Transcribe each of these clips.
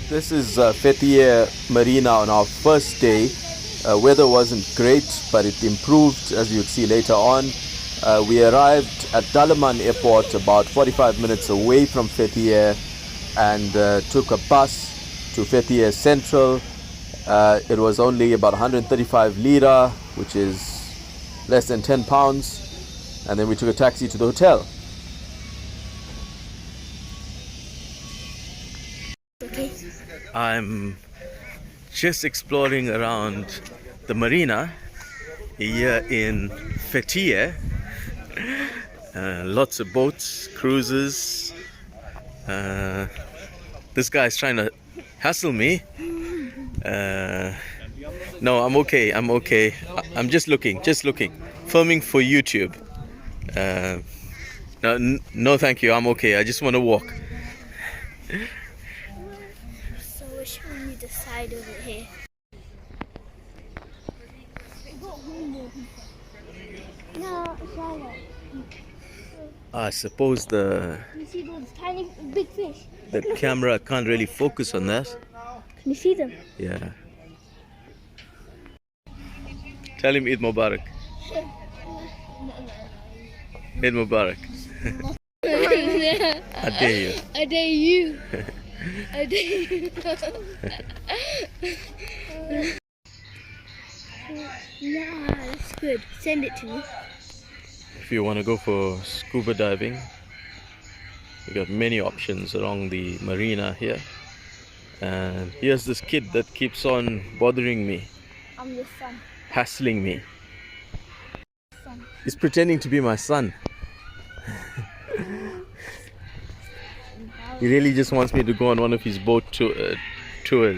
This is Fethiye Marina on our first day. Weather wasn't great, but it improved as you'll see later on. We arrived at Dalaman Airport about 45 minutes away from Fethiye and took a bus to Fethiye Central. It was only about 135 lira, which is less than 10 pounds. And then we took a taxi to the hotel. I'm just exploring around the marina here in Fethiye. Lots of boats, cruises. This guy's trying to hassle me. No, I'm okay. I'm just looking. Filming for YouTube. No, thank you. I'm okay. I just want to walk. So we're showing you the side over here. No, it's like I suppose you see those tiny big fish? the camera can't really focus on that. Can you see them? Yeah. Tell him Eid Mubarak. Eid Mubarak. I dare you. I dare you. I dare you. Nah, that's good. Send it to me. If you want to go for scuba diving, you got many options along the marina here. And here's this kid that keeps on bothering me, I'm your son. hassling me. He's pretending to be my son. He really just wants me to go on one of his boat tours. No.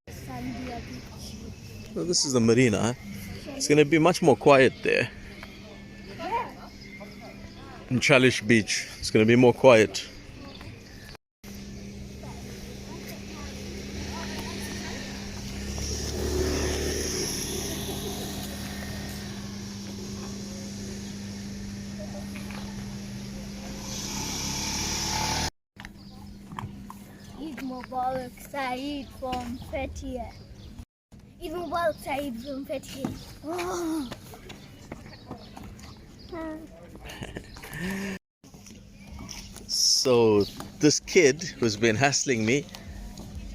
Sandia Liberty. So this is the marina. It's going to be much more quiet there. In Calis Beach, it's going to be more quiet. Eid Mubarak Saeed from Fethiye. Eid Mubarak Saeed from Fethiye. Oh. So this kid who's been hassling me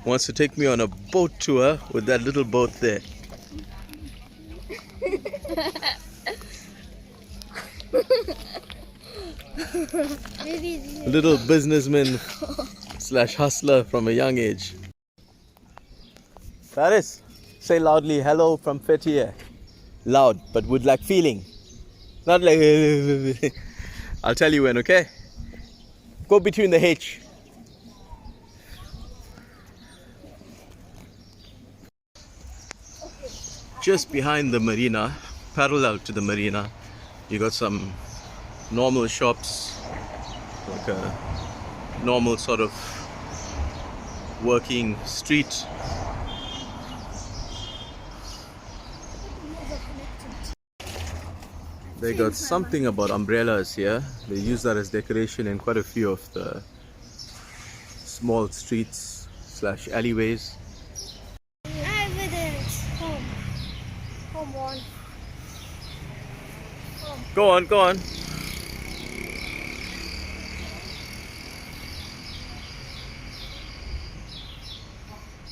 wants to take me on a boat tour with that little boat there. Little businessman slash hustler from a young age. Calis, say loudly hello from Fethiye. Loud, but with like feeling. Not like I'll tell you when, okay? Go between the H. Just behind the marina, parallel to the marina, you got some normal shops, like a normal sort of working street. They got something about umbrellas here. They use that as decoration in quite a few of the small streets slash alleyways. Evidence. Come on. Go on.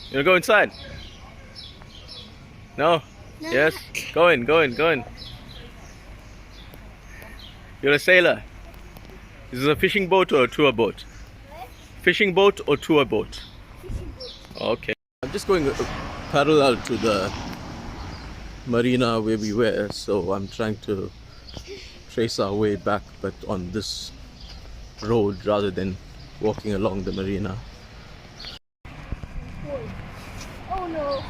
You wanna go inside? No? Yes? Go in. You're a sailor. Is this a fishing boat or a tour boat? Fishing boat or tour boat? Fishing boat. Okay. I'm just going parallel to the marina where we were, so I'm trying to trace our way back, but on this road rather than walking along the marina. Oh no.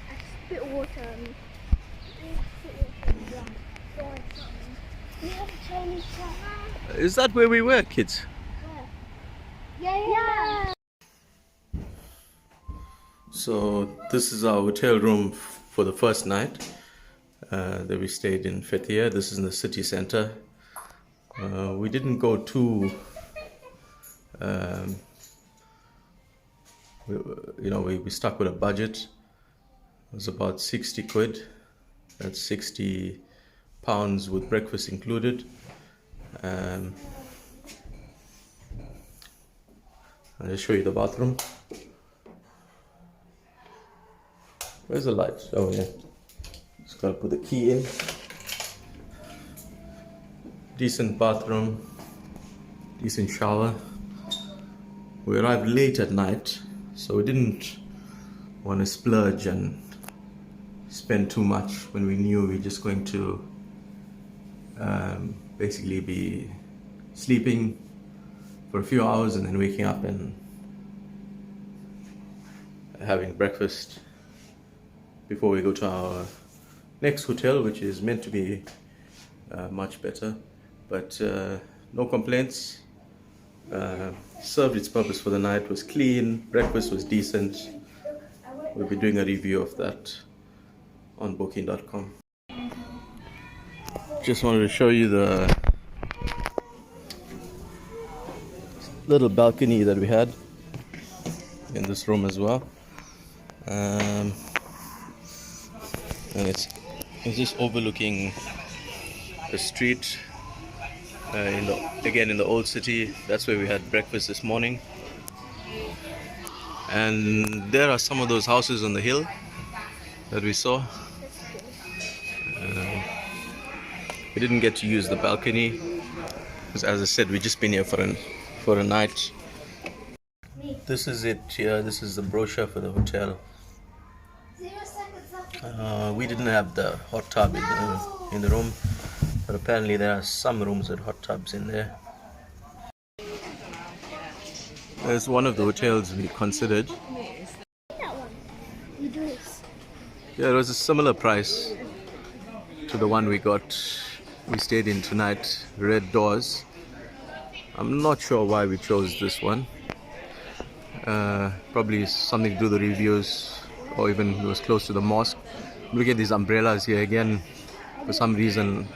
I spit water on me. We have a Chinese shop. Is that where we were, kids? Yeah. So this is our hotel room for the first night that we stayed in Fethiye. This is in the city center. We didn't go too, we stuck with a budget. It was about 60 quid. That's 60 pounds with breakfast included. I'll just show you the bathroom. Where's the light? Oh yeah. Just gotta put the key in. Decent bathroom, decent shower. We arrived late at night, so we didn't want to splurge and spend too much when we knew we were just going to basically be sleeping for a few hours and then waking up and having breakfast before we go to our next hotel, which is meant to be much better. But no complaints. Served its purpose for the night, was clean, breakfast was decent. We'll be doing a review of that on booking.com. Just wanted to show you the little balcony that we had in this room as well. And it's just overlooking the street. In the old city. That's where we had breakfast this morning. And there are some of those houses on the hill that we saw. We didn't get to use the balcony because, as I said, we've just been here for a night. This is it here. This is the brochure for the hotel. We didn't have the hot tub in the room, but apparently there are some rooms with hot tubs in there. There's one of the hotels we considered. That one. You do this. Yeah, it was a similar price to the one we stayed in tonight, Red Doors. I'm not sure why we chose this one. Probably something to do with the reviews, or even it was close to the mosque. Look at these umbrellas here again. For some reason,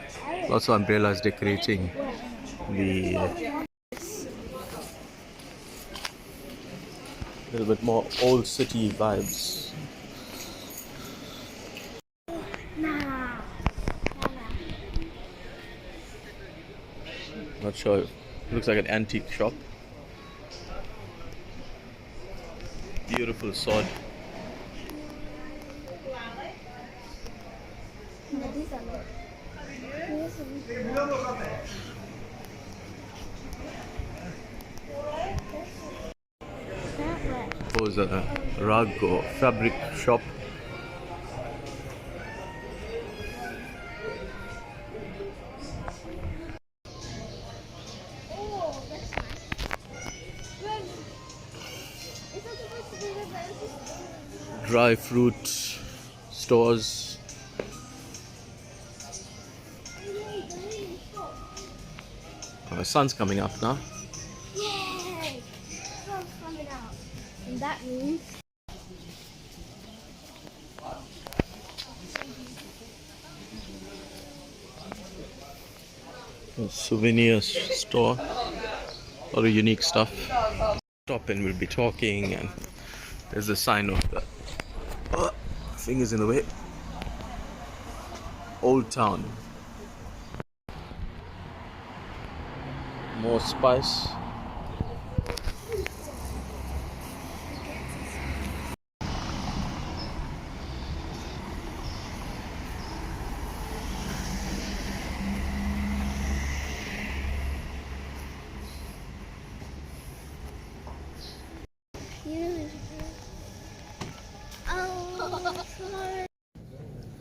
lots of umbrellas decorating the little bit more old city vibes. Not sure. It looks like an antique shop. Beautiful sword. It was a rug or fabric shop. Dry fruit stores. The sun's coming up now. Yay! Sun's coming out. And that means a souvenir store. A lot of unique stuff. Stop and we'll be talking, and there's a sign of the fingers in the way. Old Town. More spice.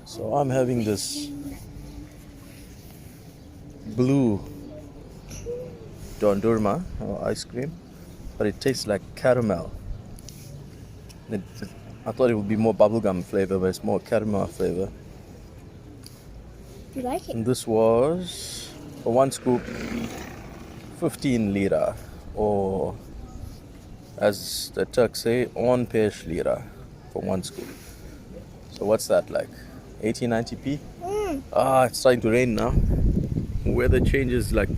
So I'm having this blue dondurma or ice cream, but it tastes like caramel. I thought it would be more bubblegum flavor, but it's more caramel flavor. you like it? And this was, for one scoop, 15 lira, or as the Turks say, 15 lira for one scoop. So what's that, like 80-90p? It's starting to rain now. Weather changes like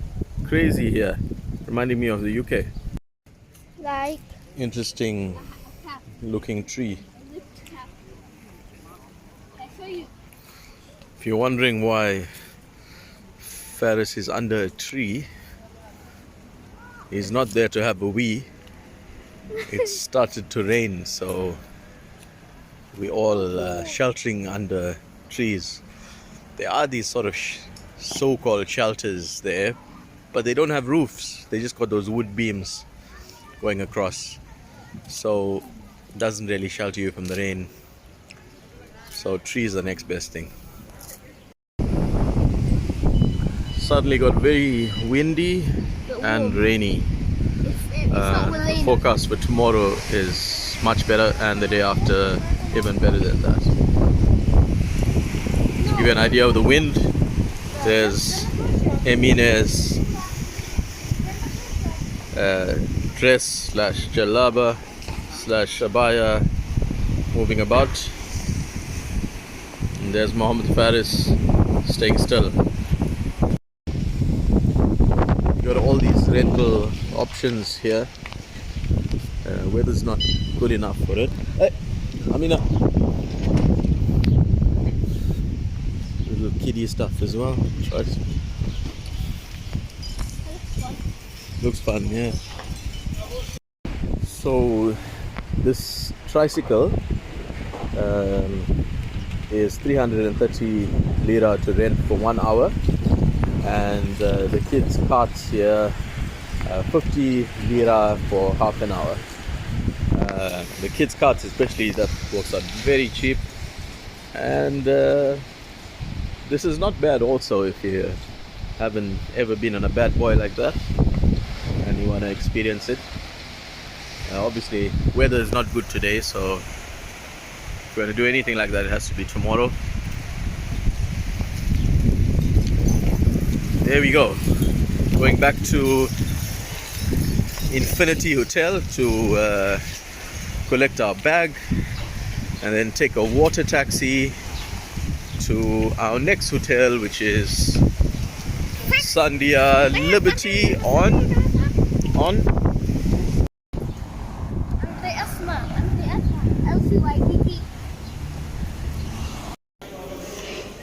crazy here, reminding me of the UK. Like Interesting looking tree. If you're wondering why Ferris is under a tree, he's not there to have a wee. It started to rain, so we're all sheltering under trees. There are these sort of so-called shelters there, but they don't have roofs. They just got those wood beams going across, so it doesn't really shelter you from the rain. So trees are the next best thing. Suddenly got very windy and rainy. The forecast for tomorrow is much better, and the day after even better than that. To give you an idea of the wind, there's Emine's dress slash jalaba slash abaya moving about, and there's Mohammed Faris staying still. Got all these rental options here. Weather's not good enough for it. Hey, Amina. Little kiddie stuff as well. Right. Looks fun, yeah. So this tricycle is 330 lira to rent for 1 hour, and the kids' carts here 50 lira for half an hour. The kids' carts especially, that works out very cheap, and this is not bad also if you haven't ever been on a bad boy like that and you want to experience it. Obviously weather is not good today, so if we're going to do anything like that, it has to be tomorrow. There we go, going back to Infinity Hotel to collect our bag and then take a water taxi to our next hotel, which is Sandia Liberty on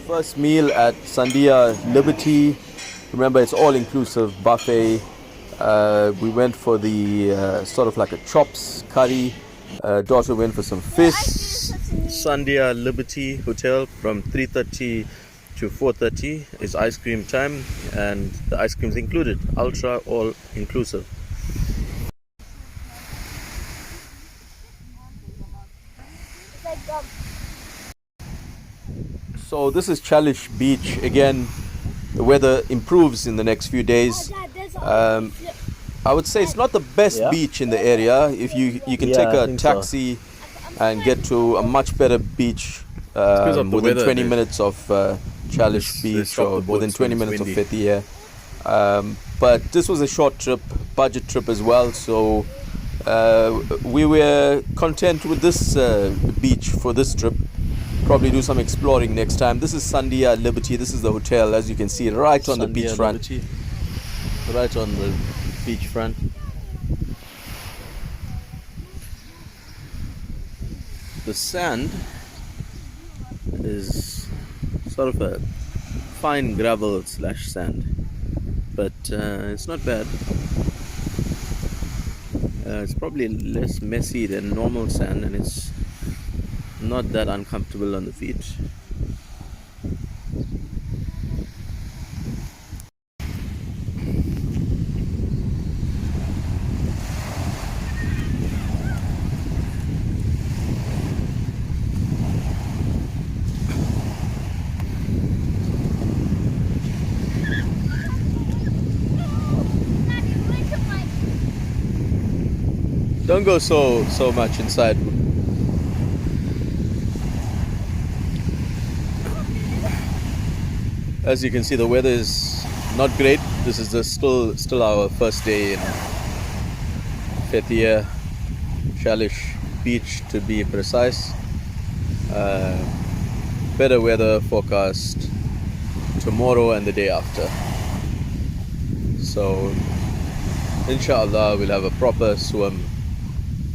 first meal at Sandia Liberty. Remember, it's all inclusive buffet. We went for the sort of like a chops curry. Daughter went for some fish. Sandia Liberty Hotel from 3:30 to 4:30 is ice cream time, and the ice cream is included. Ultra all inclusive. So this is Calis Beach again. The weather improves in the next few days. I would say it's not the best beach in the area. If you can take a taxi and get to a much better beach within 20 minutes of Calis Beach, or within 20 minutes of Fethiye. But this was a short trip, budget trip as well, so we were content with this beach for this trip. Probably do some exploring next time. This is Sandia Liberty. This is the hotel, as you can see, right on the beach front. Right on the beach front. The sand is sort of a fine gravel slash sand, but it's not bad. It's probably less messy than normal sand, and it's not that uncomfortable on the feet. Don't go so much inside. As you can see, the weather is not great. This is still our first day in Fethiye, Calis Beach to be precise. Better weather forecast tomorrow and the day after. So inshallah we'll have a proper swim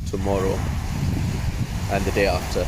tomorrow and the day after.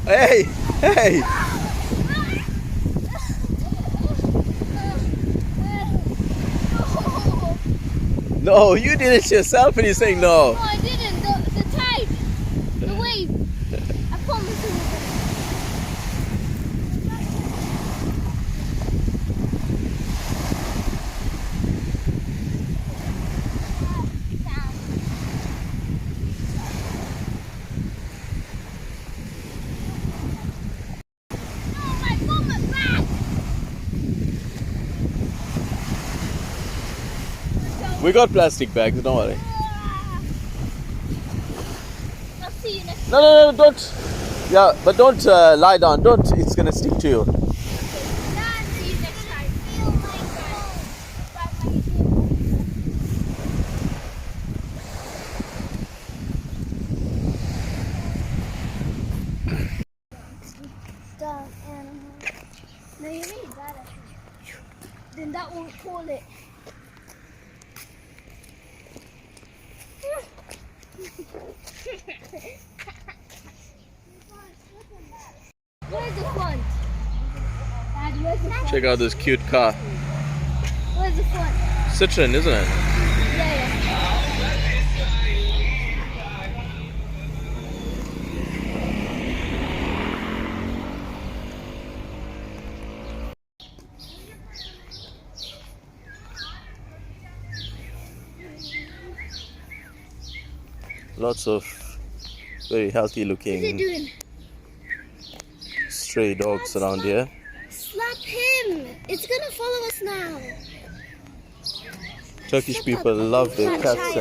Hey, hey! No, you did it yourself and you're saying no. No, I didn't. The tide, the wave. I promise you. We got plastic bags, don't worry. I'll see you next time. No, don't. Yeah, but don't lie down. Don't. It's gonna stick to you. I'll see you next time. Dumb animal. No, you need that actually. Then that won't call it. Where's the front? Dad, where's the front? Check out this cute car. Where's the front? Citroen, isn't it? Yeah. Lots of very healthy What's it looking doing? stray dogs around here. Slap him! It's gonna follow us now. Turkish people love their cats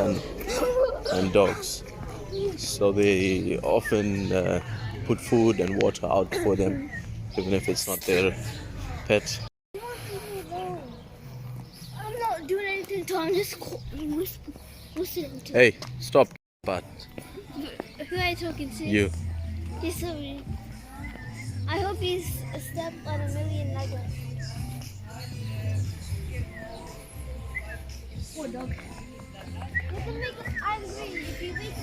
and dogs. So they often put food and water out for them, even if it's not their pet. I'm not doing anything to him. I'm just whistling to him. Hey, stop, but Who are you talking to? you. He's so rude. I hope he's a step on a million Legos. Poor dog. You can make us angry if you make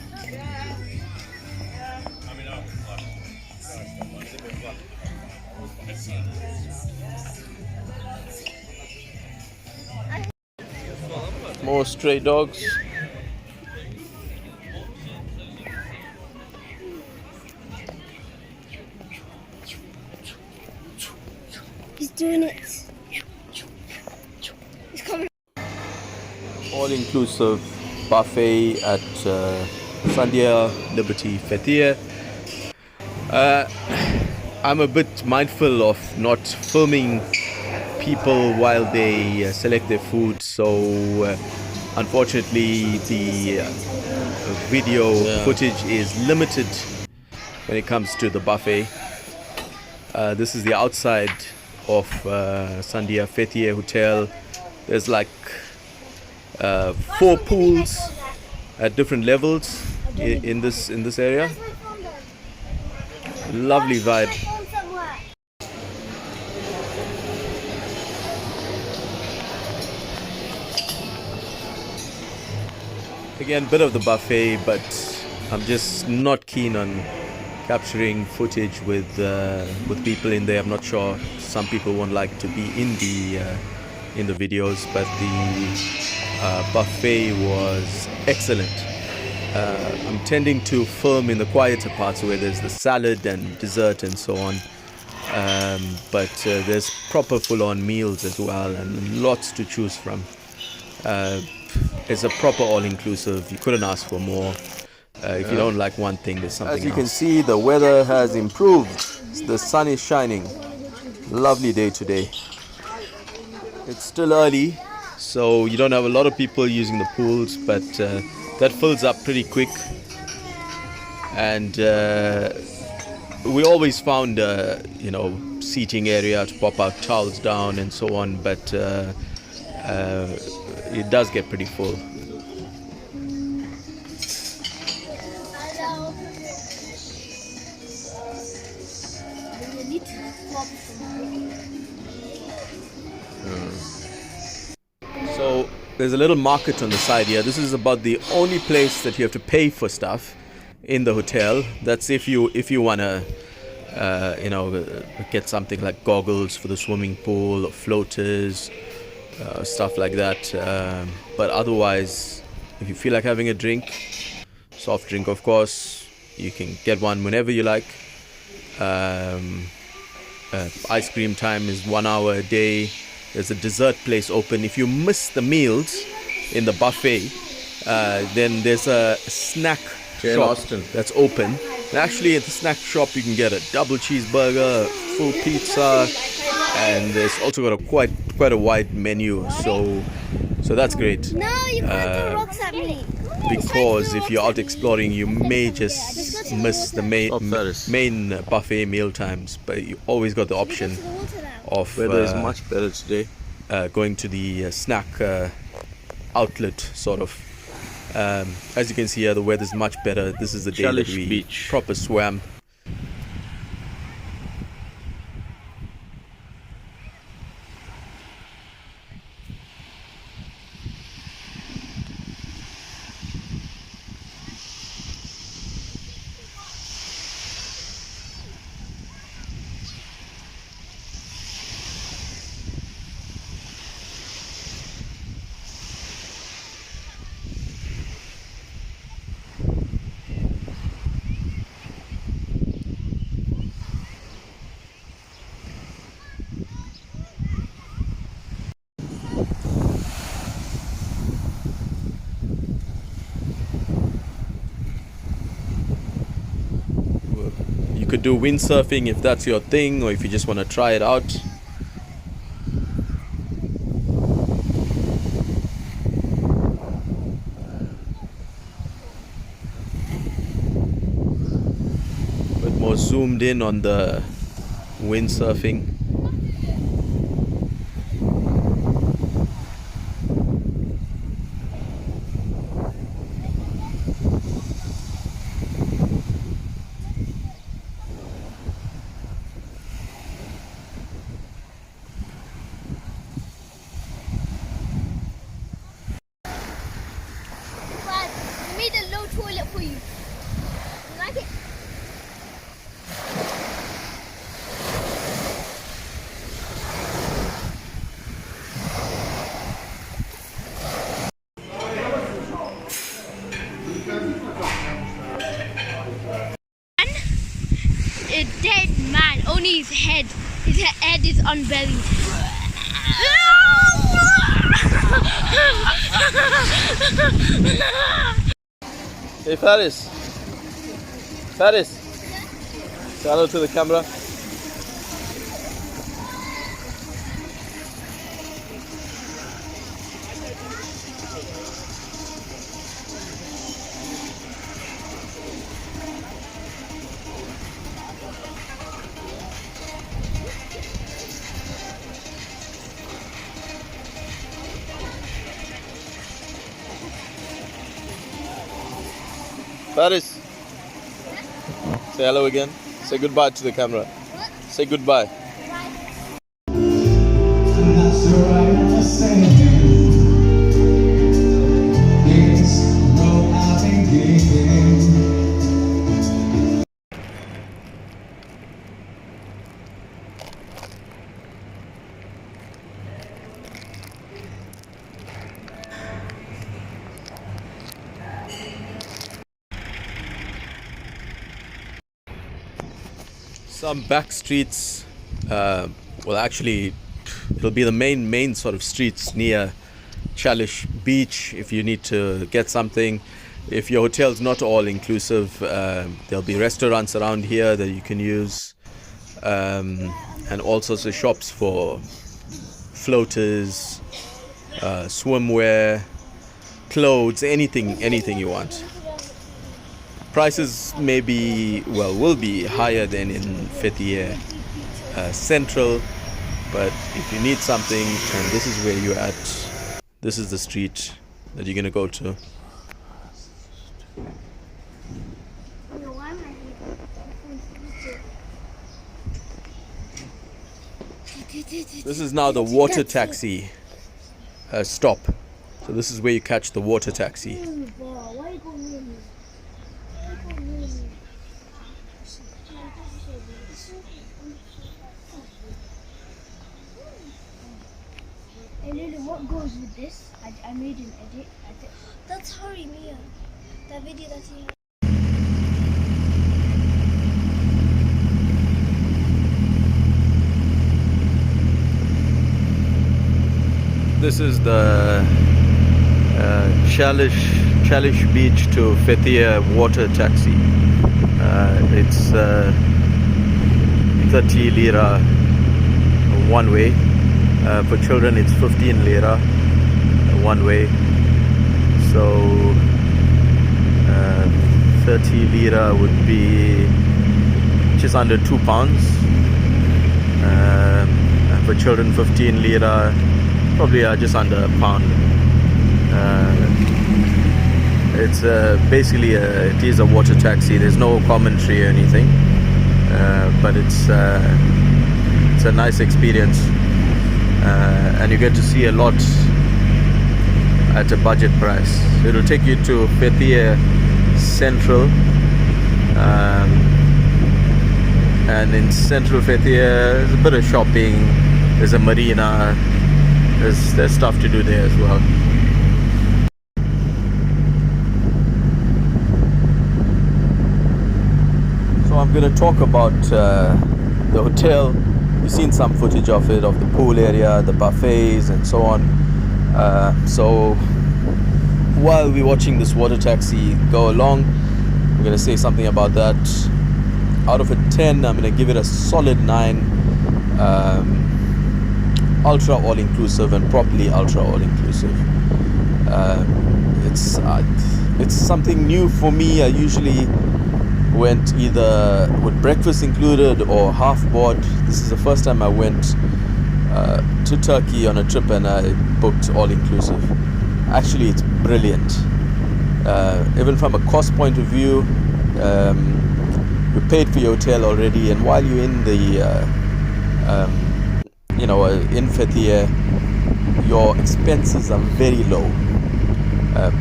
More stray dogs. He's doing it. He's coming. All-inclusive buffet at Sandia Liberty, Fethiye. I'm a bit mindful of not filming people while they select their food, so unfortunately the video footage is limited when it comes to the buffet. This is the outside of Sandia Fethiye Hotel. There's like 4 pools at different levels in this area. Lovely vibe. Again, bit of the buffet, but I'm just not keen on capturing footage with people in there. I'm not sure. Some people won't like to be in the videos, but the buffet was excellent. I'm tending to film in the quieter parts where there's the salad and dessert and so on. but there's proper full-on meals as well and lots to choose from. It's a proper all-inclusive. You couldn't ask for more. If you don't like one thing, there's something else. As you can see, the weather has improved. The sun is shining. Lovely day today. It's still early, so you don't have a lot of people using the pools, but that fills up pretty quick. And we always found seating area to pop our towels down and so on, but it does get pretty full. So there's a little market on the side here. This is about the only place that you have to pay for stuff in the hotel. That's if you wanna get something like goggles for the swimming pool or floaters, stuff like that. But otherwise, if you feel like having a drink, soft drink of course, you can get one whenever you like. Ice cream time is 1 hour a day. There's a dessert place open. If you miss the meals in the buffet, then there's a snack shop that's open. And actually at the snack shop you can get a double cheeseburger, full pizza, and there's also got quite a wide menu. So that's great. No, you can't throw rocks at me. Because if you're out exploring, you may just miss the main buffet meal times, but you always got the option of weather is much better today. Going to the snack outlet sort of. As you can see here, the weather's much better. This is the day that we beach. Proper swam. You could do windsurfing if that's your thing, or if you just want to try it out. But more zoomed in on the windsurfing. Toilet for you. You like it? A dead man, only his head is unburied. Hey Faris. Faris. Say hello to the camera. Faris, say hello again. Say goodbye to the camera. What? Say goodbye. Some back streets Well, actually, it'll be the main sort of streets near Calis beach if you need to get something. If your hotel's not all inclusive, there'll be restaurants around here that you can use, and all sorts of shops for floaters, swimwear, clothes, anything you want. Prices will be higher than in Fethiye Central, but if you need something and this is where you're at, this is the street that you're gonna go to. This is now the water taxi stop. So this is where you catch the water taxi. Hey Lulu, what goes with this? I made an edit. That's Harry Mia. That video that he had. This is the Calis beach to Fethiye water taxi. It's 30 lira one way. For children it's 15 lira one way. So 30 lira would be just under £2. And for children 15 lira probably just under £1. It's basically it is a water taxi. There's no commentary or anything, but it's a nice experience, and you get to see a lot at a budget price. It'll take you to Fethiye Central, and in Central Fethiye there's a bit of shopping. There's a Marina. There's stuff to do there as well. So I'm going to talk about the hotel. You've seen some footage of it, of the pool area, the buffets and so on. So while we're watching this water taxi go along, I'm going to say something about that. Out of a 10, I'm going to give it a solid 9. Ultra all-inclusive and properly ultra all-inclusive. It's something new for me. I usually went either with breakfast included or half board. This is the first time I went to Turkey on a trip and I booked all-inclusive. Actually, it's brilliant. Even from a cost point of view, you paid for your hotel already, and while you're in the in Fethiye, your expenses are very low.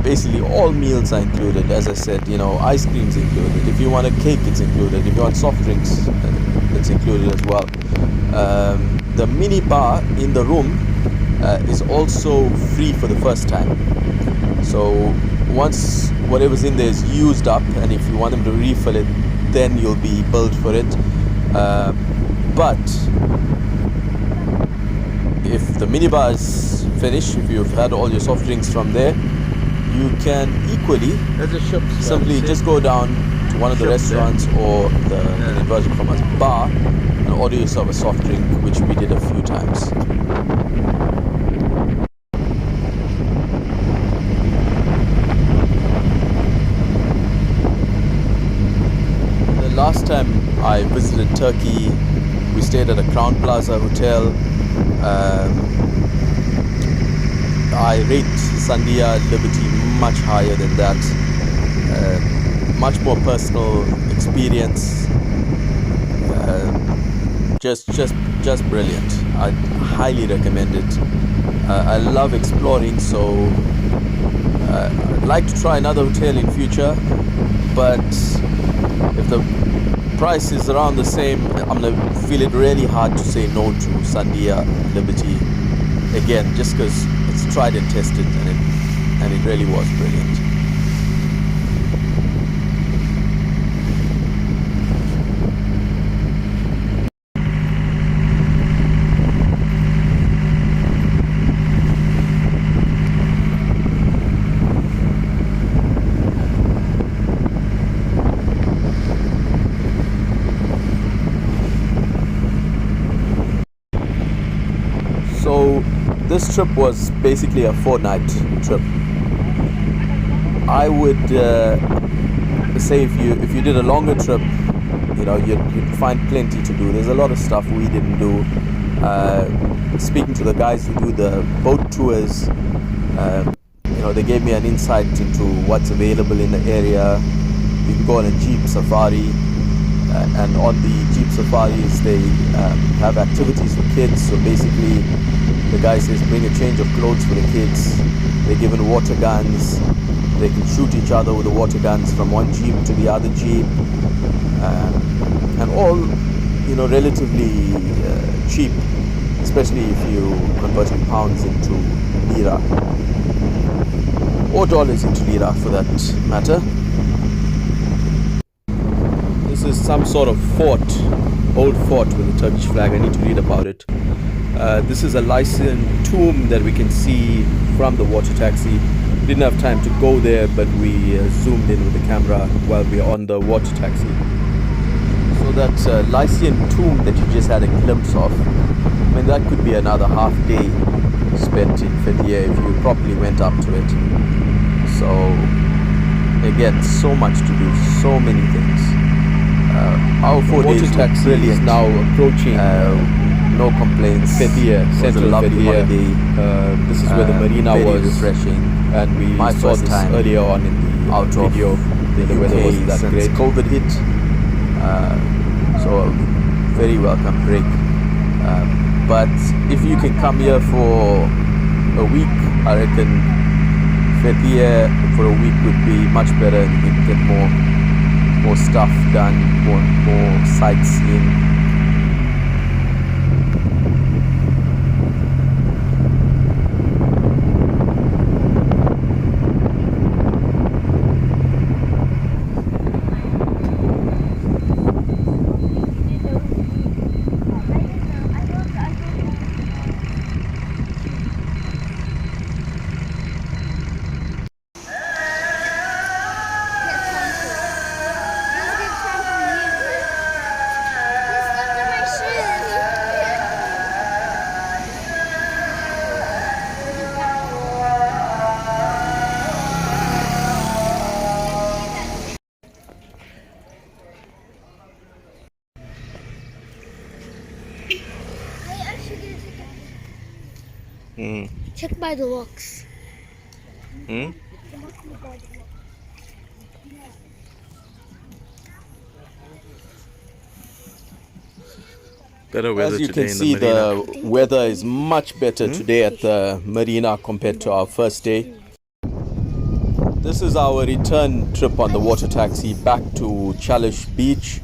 Basically all meals are included. As I said, ice cream's included. If you want a cake, it's included. If you want soft drinks, it's included as well. The mini bar in the room is also free for the first time. So once whatever's in there is used up, and if you want them to refill it, then you'll be billed for it. But if the minibar is finished, if you've had all your soft drinks from there, you can equally simply just go down to one of the restaurants or the in inverted commas bar and order yourself a soft drink, which we did a few times. The last time I visited Turkey, we stayed at a Crown Plaza hotel. I rate Sandia Liberty much higher than that. Much more personal experience. Just brilliant. I highly recommend it. I love exploring, so I'd like to try another hotel in future, but if the price is around the same, I'm gonna feel it really hard to say no to Sandia Liberty again, just because it's tried and tested, and it really was brilliant. trip was basically a 4-night trip. I would say if you did a longer trip, you'd find plenty to do. There's a lot of stuff we didn't do. Speaking to the guys who do the boat tours, they gave me an insight into what's available in the area. You can go on a jeep safari, and on the jeep safaris they have activities for kids. So basically, the guy says bring a change of clothes for the kids. They're given water guns. They can shoot each other with the water guns from one jeep to the other jeep, and all relatively cheap, especially if you converting pounds into lira or dollars into lira for that matter. This is some sort of fort, old fort with a Turkish flag. I need to read about it. This is a Lycian tomb that we can see from the water taxi. We didn't have time to go there, but we zoomed in with the camera while we are on the water taxi. So that Lycian tomb that you just had a glimpse of, I mean, that could be another half day spent in Fethiye if you properly went up to it. So again, so much to do, so many things. Our 4 days taxi is now approaching. No complaints. Fethiye, central Fethiye. This is where the Marina very was, refreshing. and we My saw first this time earlier on in the out video. of the The weather UK wasn't that since great. COVID hit. So a very welcome break. But if you can come here for a week, I reckon Fethiye for a week would be much better, and you can get more stuff done, more sightseeing. Check by the locks. Better weather As you today can in see, the Marina. the weather is much better today at the Marina compared to our first day. This is our return trip on the water taxi back to Calis beach.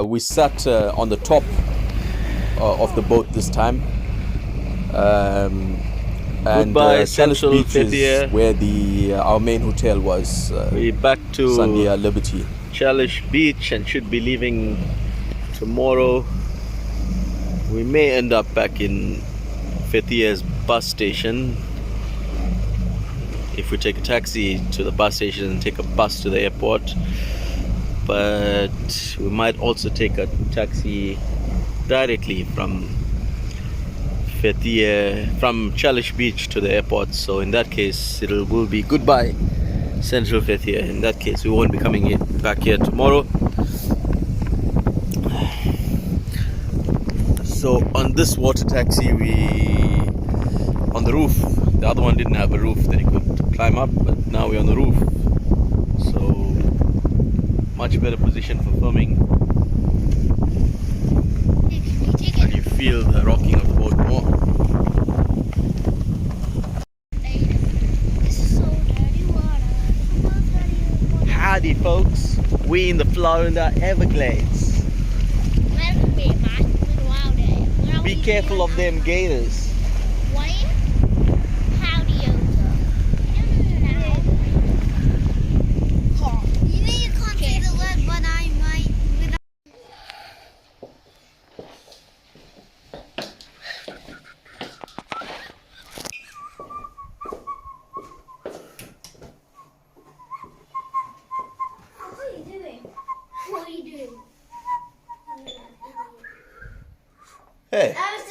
We sat on the top of the boat this time. And Goodbye, Calis Central beach Fethiye. is where our main hotel was, We're back to Sandia Liberty. Calis Beach and should be leaving tomorrow. We may end up back in Fethiye's bus station if we take a taxi to the bus station and take a bus to the airport, but we might also take a taxi directly from Fethiye, from Calis Beach to the airport. So in that case, it will be goodbye Central Fethiye. In that case, we won't be coming back here tomorrow. So on this water taxi, on the roof. The other one didn't have a roof that you could climb up, but now we're on the roof. So much better position for filming. And you feel the rocking of the boat more. This is so dirty water. Howdy folks, we in the Florida Everglades. Be careful of them gators. Hey, I was